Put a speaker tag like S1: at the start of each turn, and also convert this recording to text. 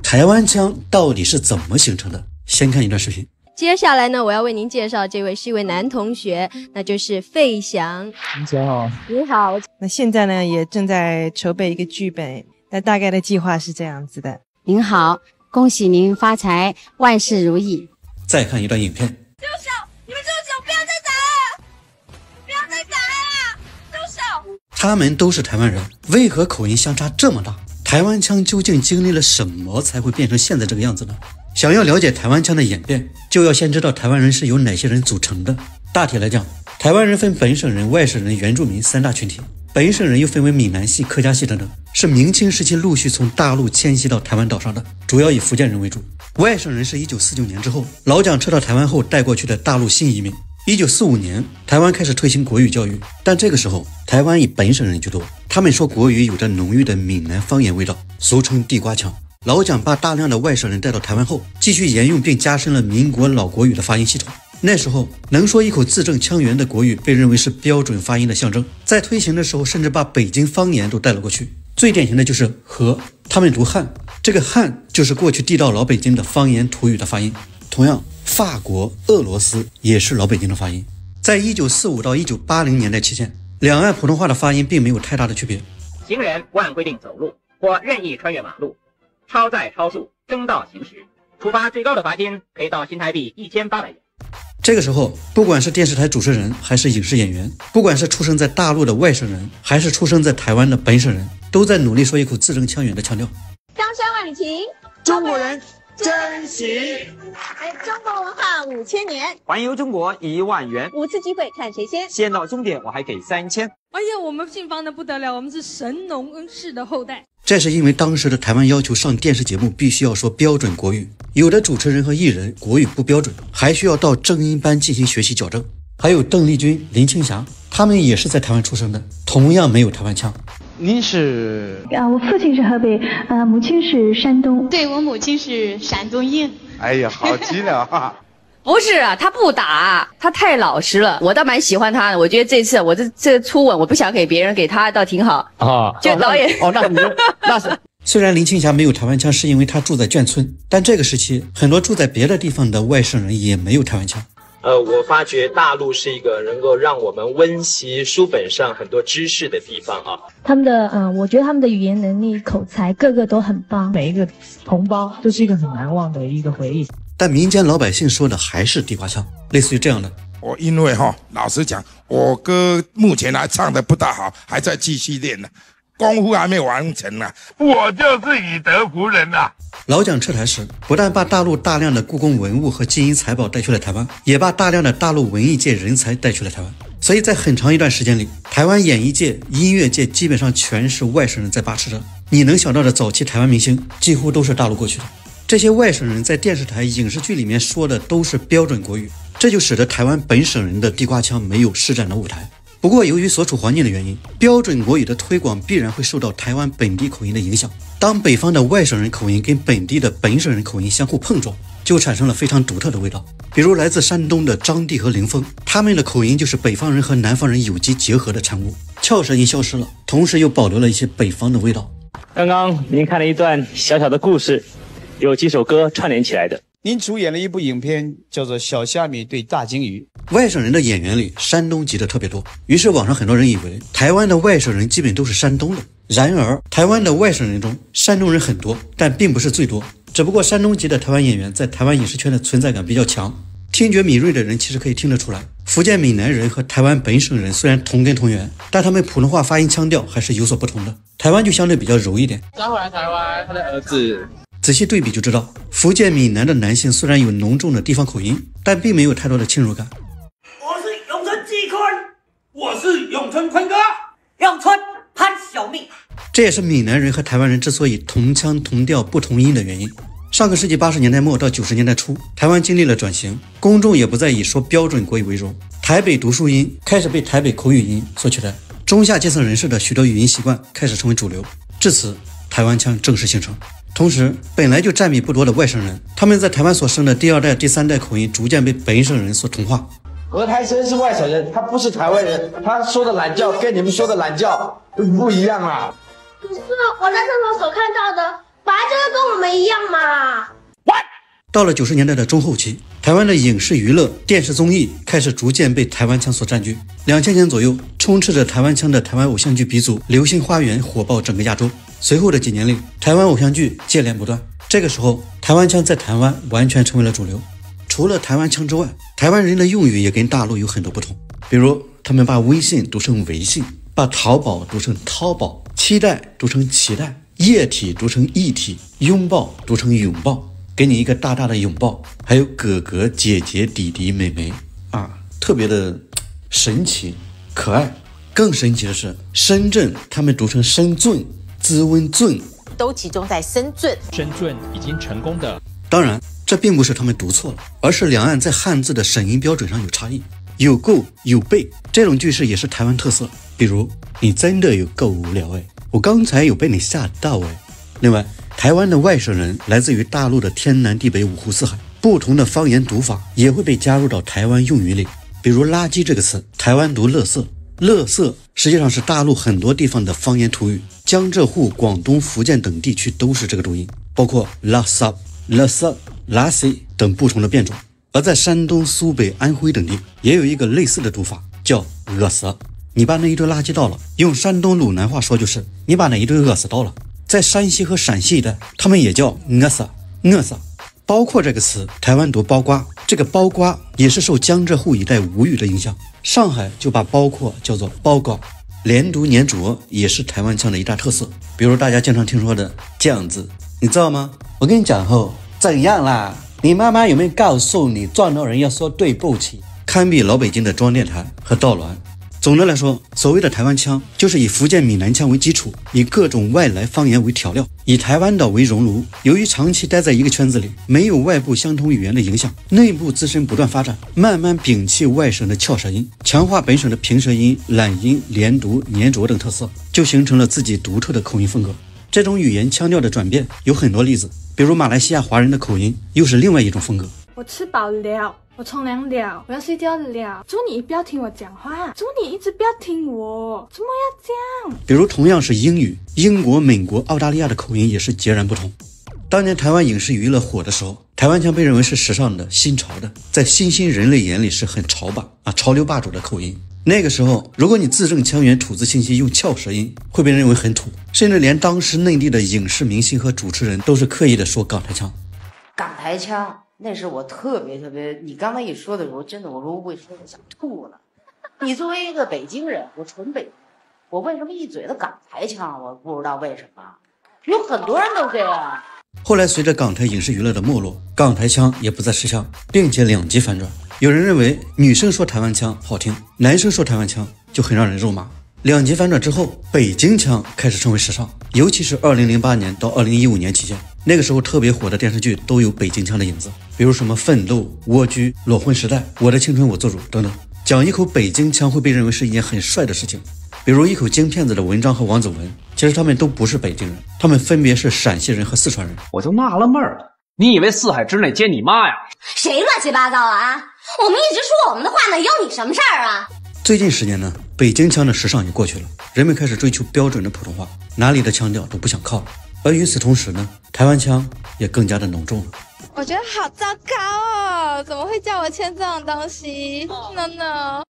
S1: 台湾腔到底是怎么形成的？先看一段视频。
S2: 接下来呢，我要为您介绍这位是一位男同学，那就是费翔。
S3: 你好。
S2: 你好。
S4: 那现在呢，也正在筹备一个剧本，那大概的计划是这样子的。
S5: 您好，恭喜您发财，万事如意。
S1: 再看一段影片。
S6: 住手！你们住手！不要再打了！不要再打了！住手！
S1: 他们都是台湾人，为何口音相差这么大？台湾腔究竟经历了什么才会变成现在这个样子呢？想要了解台湾腔的演变，就要先知道台湾人是由哪些人组成的。大体来讲，台湾人分本省人、外省人、原住民三大群体。本省人又分为闽南系、客家系等等，是明清时期陆续从大陆迁徙到台湾岛上的，主要以福建人为主。外省人是1949年之后老蒋撤到台湾后带过去的大陆新移民。1945年，台湾开始推行国语教育，但这个时候台湾以本省人居多，他们说国语有着浓郁的闽南方言味道，俗称地瓜腔。老蒋把大量的外省人带到台湾后，继续沿用并加深了民国老国语的发音系统。那时候能说一口字正腔圆的国语被认为是标准发音的象征，在推行的时候甚至把北京方言都带了过去。最典型的就是和，他们读汉，这个汉就是过去地道老北京的方言土语的发音。同样，法国、俄罗斯也是老北京的发音。在1945到1980年代期间，两岸普通话的发音并没有太大的区别。
S7: 行人不按规定走路或任意穿越马路，超载超速争道行驶，处罚最高的罚金可以到新台币1800元。
S1: 这个时候，不管是电视台主持人还是影视演员，不管是出生在大陆的外省人还是出生在台湾的本省人，都在努力说一口字正腔圆的腔调。
S6: 江山万里情，
S3: 中国人珍惜。
S6: 中国文化5000年，
S3: 环游中国1万元
S6: 5次机会看谁先，
S3: 先到终点我还给3000。
S8: 哎呀，我们姓方的不得了，我们是神农恩师的后代。
S1: 这是因为当时的台湾要求上电视节目必须要说标准国语，有的主持人和艺人国语不标准，还需要到正音班进行学习矫正。还有邓丽君、林青霞，他们也是在台湾出生的，同样没有台湾腔。
S9: 您是？
S10: 我父亲是河北，母亲是山东。
S11: 对，我母亲是山东人。
S9: 哎呀，好极了哈！
S12: 不是啊，他不打，他太老实了，我倒蛮喜欢他的。我觉得这次我这初吻，我不想给别人，给他倒挺好啊。就导演
S1: 那是。虽然林青霞没有台湾腔，是因为她住在眷村，但这个时期很多住在别的地方的外省人也没有台湾腔。
S13: 我发觉大陆是一个能够让我们温习书本上很多知识的地方啊。
S10: 他们的我觉得他们的语言能力、口才，个个都很棒。
S4: 每一个同胞都是一个很难忘的一个回忆。
S1: 但民间老百姓说的还是地瓜腔，类似于这样的。
S9: 我因为老实讲，我歌目前还唱得不大好，还在继续练呢，功夫还没完成呢。我就是以德服人啊。
S1: 老蒋撤台时，不但把大陆大量的故宫文物和金银财宝带去了台湾，也把大量的大陆文艺界人才带去了台湾。所以在很长一段时间里，台湾演艺界、音乐界基本上全是外省人在把持着。你能想到的早期台湾明星，几乎都是大陆过去的。这些外省人在电视台、影视剧里面说的都是标准国语，这就使得台湾本省人的地瓜腔没有施展的舞台。不过由于所处环境的原因，标准国语的推广必然会受到台湾本地口音的影响。当北方的外省人口音跟本地的本省人口音相互碰撞，就产生了非常独特的味道。比如来自山东的张帝和林峰，他们的口音就是北方人和南方人有机结合的产物，翘舌音消失了，同时又保留了一些北方的味道。
S14: 刚刚您看了一段小小的故事，有几首歌串联起来的。
S9: 您主演了一部影片，叫做《小虾米对大鲸鱼》。
S1: 外省人的演员里，山东籍的特别多，于是网上很多人以为台湾的外省人基本都是山东的。然而，台湾的外省人中，山东人很多，但并不是最多。只不过山东籍的台湾演员在台湾影视圈的存在感比较强，听觉敏锐的人其实可以听得出来，福建闽南人和台湾本省人虽然同根同源，但他们普通话发音腔调还是有所不同的。台湾就相对比较柔一点。
S3: 刚回来台湾，他的儿子。
S1: 仔细对比就知道，福建闽南的男性虽然有浓重的地方口音，但并没有太多的侵入感。
S15: 我是永春季坤，我是永春坤哥，永春潘小蜜。
S1: 这也是闽南人和台湾人之所以同腔同调不同音的原因。上个世纪80年代末到90年代初，台湾经历了转型，公众也不再以说标准国语为荣，台北读书音开始被台北口语音所取代，中下阶层人士的许多语音习惯开始成为主流，至此台湾腔正式形成。同时，本来就占比不多的外省人，他们在台湾所生的第二代、第三代口音逐渐被本省人所同化。
S3: 何台生是外省人，他不是台湾人，他说的懒觉跟你们说的懒觉不一样啊。
S6: 可是我在上头所看到的，本来就是跟我们一样嘛。
S1: 到了90年代的中后期，台湾的影视娱乐、电视综艺开始逐渐被台湾腔所占据。2000年左右，充斥着台湾腔的台湾偶像剧鼻祖《流星花园》火爆整个亚洲。随后的几年里，台湾偶像剧接连不断。这个时候，台湾腔在台湾完全成为了主流。除了台湾腔之外，台湾人的用语也跟大陆有很多不同。比如，他们把微信读成微信，把淘宝读成淘宝，期待读成期待，液体读成液体，拥抱读成拥抱，给你一个大大的拥抱。还有哥哥、姐姐、弟弟、妹妹啊，特别的神奇可爱。更神奇的是，深圳他们读成深圳，滋温圳
S16: 都集中在深圳。
S17: 深圳已经成功的。
S1: 当然，这并不是他们读错了，而是两岸在汉字的审音标准上有差异。有够有背这种句式也是台湾特色，比如你真的有够无聊哎，我刚才有被你吓到哎。另外，台湾的外省人来自于大陆的天南地北五湖四海，不同的方言读法也会被加入到台湾用语里。比如垃圾这个词，台湾读垃圾，垃圾实际上是大陆很多地方的方言土语，江浙沪、广东、福建等地区都是这个读音，包括垃圾、垃圾、垃圾等不同的变种。而在山东、苏北、安徽等地也有一个类似的读法，叫饿死。你把那一堆垃圾倒了，用山东鲁南话说就是你把那一堆饿死倒了。在山西和陕西一带，他们也叫饿死、饿死。包括这个词，台湾读包瓜，这个包瓜也是受江浙沪一带吴语的影响，上海就把包括叫做包瓜。连读粘着也是台湾腔的一大特色，比如大家经常听说的这样子，你知道吗？我跟你讲后，怎样啦？你妈妈有没有告诉你撞到人要说对不起？堪比老北京的中央电台和道銮。总的来说，所谓的台湾腔就是以福建闽南腔为基础，以各种外来方言为调料，以台湾岛为熔炉。由于长期待在一个圈子里，没有外部相同语言的影响，内部自身不断发展，慢慢摒弃外省的翘舌音，强化本省的平舌音、懒音、连读、粘着等特色，就形成了自己独特的口音风格。这种语言腔调的转变有很多例子，比如马来西亚华人的口音又是另外一种风格。
S8: 我吃饱了，我冲凉了，我要睡觉了。祝你不要听我讲话，祝你一直不要听我，怎么要这样？
S1: 比如同样是英语，英国、美国、澳大利亚的口音也是截然不同。当年台湾影视娱乐火的时候，台湾腔被认为是时尚的、新潮的，在新兴人类眼里是很潮霸潮流霸主的口音。那个时候，如果你字正腔圆、吐字清晰，用翘舌音，会被认为很土，甚至连当时内地的影视明星和主持人都是刻意的说港台腔。
S18: 港台腔，那是我特别，你刚才一说的时候，真的我说我会说的想吐了。你作为一个北京人，我纯北京，我为什么一嘴的港台腔？我不知道为什么，有很多人都这样。
S1: 后来随着港台影视娱乐的没落，港台腔也不再吃香，并且两极反转。有人认为女生说台湾腔好听，男生说台湾腔就很让人肉麻。两极反转之后，北京腔开始成为时尚，尤其是2008年到2015年期间，那个时候特别火的电视剧都有北京腔的影子，比如什么奋斗、蜗居、裸婚时代、我的青春我做主等等。讲一口北京腔会被认为是一件很帅的事情，比如一口京片子的文章和王子文，其实他们都不是北京人，他们分别是陕西人和四川人。
S19: 我就纳了闷了，你以为四海之内皆你妈呀？
S6: 谁乱七八糟啊？我们一直说我们的话呢，有你什么事儿啊？
S1: 最近10年呢，北京腔的时尚也过去了，人们开始追求标准的普通话，哪里的腔调都不想靠了。而与此同时呢，台湾腔也更加的浓重了。
S20: 我觉得好糟糕哦，怎么会叫我签这种东西？No no。